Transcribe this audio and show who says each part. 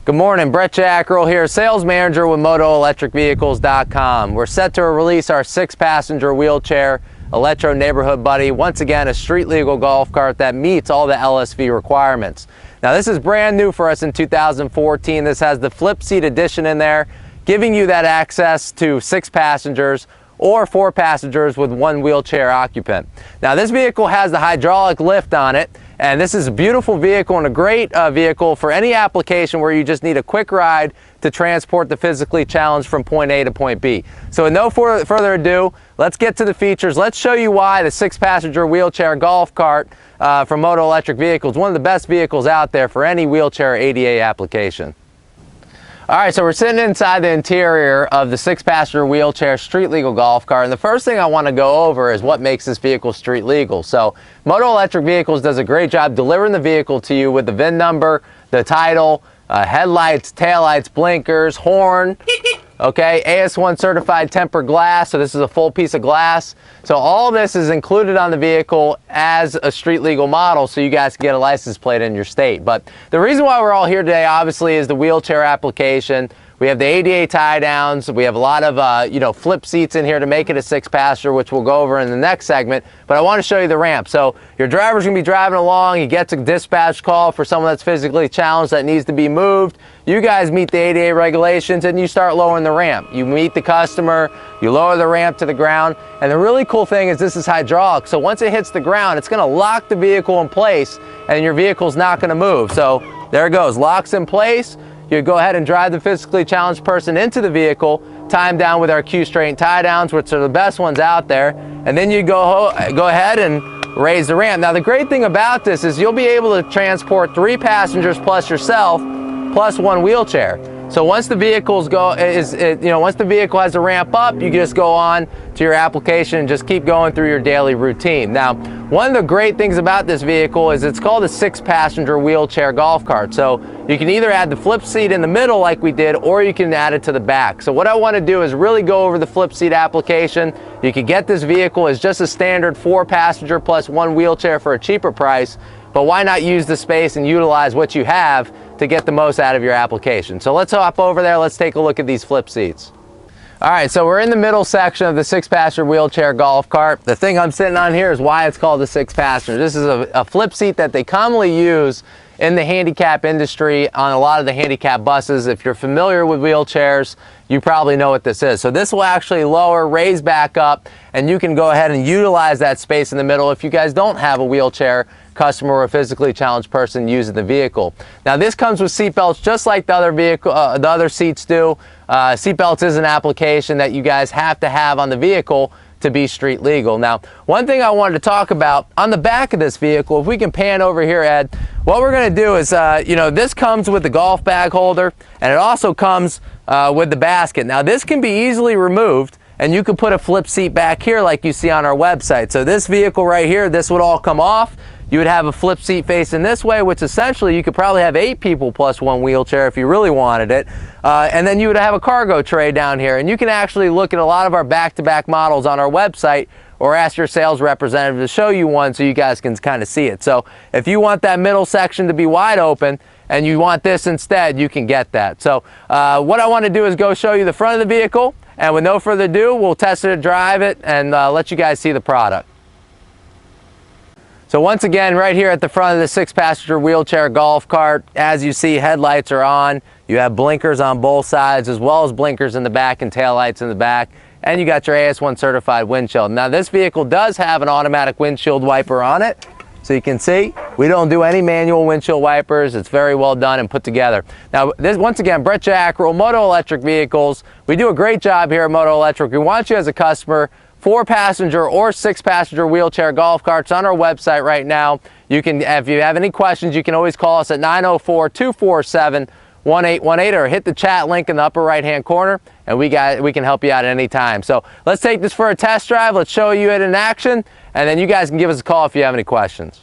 Speaker 1: Good morning, Brett Jackrell here, sales manager with Moto Electric Vehicles.com. We're set to release our 6-passenger wheelchair electro neighborhood buddy. Once again, a street legal golf cart that meets all the LSV requirements. Now this is brand new for us in 2014. This has the flip seat edition in there, giving you that access to 6 passengers or 4 passengers with 1 wheelchair occupant. Now this vehicle has the hydraulic lift on it, and this is a beautiful vehicle and a great vehicle for any application where you just need a quick ride to transport the physically challenged from point A to point B. So with no further ado, let's get to the features. Let's show you why the 6-passenger wheelchair golf cart from Moto Electric Vehicles, one of the best vehicles out there for any wheelchair ADA application. All right, so we're sitting inside the interior of the 6-passenger wheelchair street legal golf cart, and the first thing I want to go over is what makes this vehicle street legal. So Moto Electric Vehicles does a great job delivering the vehicle to you with the VIN number, the title, headlights, taillights, blinkers, horn, okay, AS1 certified tempered glass, so this is a full piece of glass. So all this is included on the vehicle as a street legal model, so you guys can get a license plate in your state. But the reason why we're all here today, obviously, is the wheelchair application. We have the ADA tie downs. We have a lot of flip seats in here to make it a 6-passenger, which we'll go over in the next segment. But I want to show you the ramp. So your driver's going to be driving along. You get to dispatch call for someone that's physically challenged that needs to be moved. You guys meet the ADA regulations and you start lowering the ramp. You meet the customer, you lower the ramp to the ground. And the really cool thing is this is hydraulic. So once it hits the ground, it's going to lock the vehicle in place and your vehicle's not going to move. So there it goes, locks in place. You go ahead and drive the physically challenged person into the vehicle, tie them down with our Q-straight tie downs, which are the best ones out there, and then you go ahead and raise the ramp. Now the great thing about this is you'll be able to transport 3 passengers plus yourself, plus 1 wheelchair. So once the vehicles once the vehicle has a ramp up, you just go on to your application and just keep going through your daily routine. Now, one of the great things about this vehicle is it's called a 6-passenger wheelchair golf cart. So you can either add the flip seat in the middle like we did, or you can add it to the back. So what I want to do is really go over the flip seat application. You can get this vehicle as just a standard 4-passenger plus 1 wheelchair for a cheaper price, but why not use the space and utilize what you have to get the most out of your application? So let's hop over there, let's take a look at these flip seats. All right, so we're in the middle section of the 6-passenger wheelchair golf cart. The thing I'm sitting on here is why it's called the 6-passenger. This is a flip seat that they commonly use in the handicap industry on a lot of the handicap buses. If you're familiar with wheelchairs, you probably know what this is. So this will actually lower, raise back up, and you can go ahead and utilize that space in the middle if you guys don't have a wheelchair customer or a physically challenged person using the vehicle. Now this comes with seat belts just like the other seats do. Seat belts is an application that you guys have to have on the vehicle to be street legal. Now, one thing I wanted to talk about on the back of this vehicle, if we can pan over here, Ed, what we're going to do is, this comes with the golf bag holder, and it also comes with the basket. Now this can be easily removed, and you can put a flip seat back here like you see on our website. So this vehicle right here, this would all come off. You would have a flip seat facing this way, which essentially you could probably have 8 people plus 1 wheelchair if you really wanted it. And then you would have a cargo tray down here. And you can actually look at a lot of our back-to-back models on our website, or ask your sales representative to show you one so you guys can kind of see it. So if you want that middle section to be wide open and you want this instead, you can get that. So what I want to do is go show you the front of the vehicle, and with no further ado, we'll test it, drive it, and let you guys see the product. So once again, right here at the front of the 6-passenger wheelchair golf cart, as you see, headlights are on. You have blinkers on both sides, as well as blinkers in the back and taillights in the back. And you got your AS1 certified windshield. Now this vehicle does have an automatic windshield wiper on it. So you can see, we don't do any manual windshield wipers. It's very well done and put together. Now, once again, Brett Jackrell, Moto Electric Vehicles. We do a great job here at Moto Electric. We want you as a customer, 4-passenger or 6-passenger wheelchair golf carts on our website right now. You can, if you have any questions, you can always call us at 904-247-1818 or hit the chat link in the upper right-hand corner, and we can help you out at any time. So let's take this for a test drive. Let's show you it in action, and then you guys can give us a call if you have any questions.